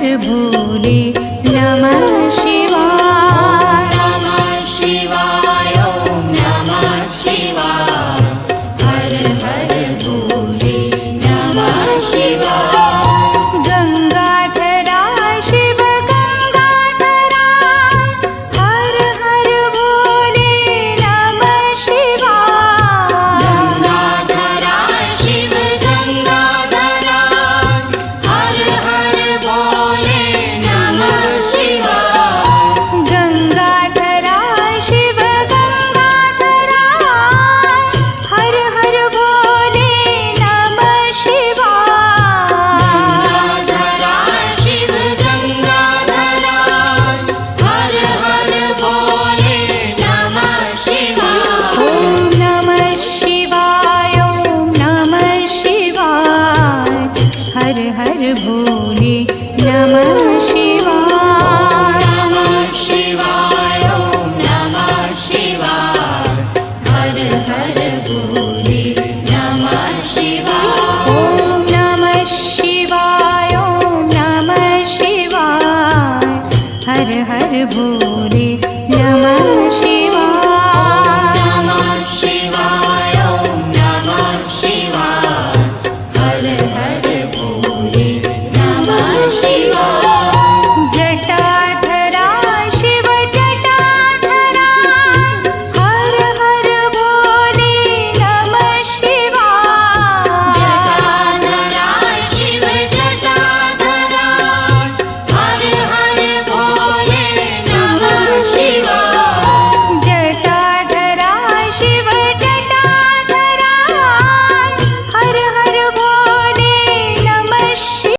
हर भोले नमः शिवाय। नमः शिवाय ॐ नमः शिवाय हर हर भोले नमः शिवाय। गंगाधरा शिव गंगाधरा हर हर भोले नमः शिवाय। गंगाधरा शिव गंगाधरा हर हर भोले नमः शिवाय। गंगाधरा शिव गंगाधरा हर हर भोले नमः शिवाय। गंगाधरा शिव गंगाधरा हर हर भोले नमः शिवाय। ॐ नमः शिवाय ॐ नमः शिवाय हर हर भोले नमः शिवाय। नमः शिवाय ॐ नमः शिवाय हर हर भोले नमः शिवाय। ॐ नमः शिवाय ॐ नमः शिवाय हर हर भोले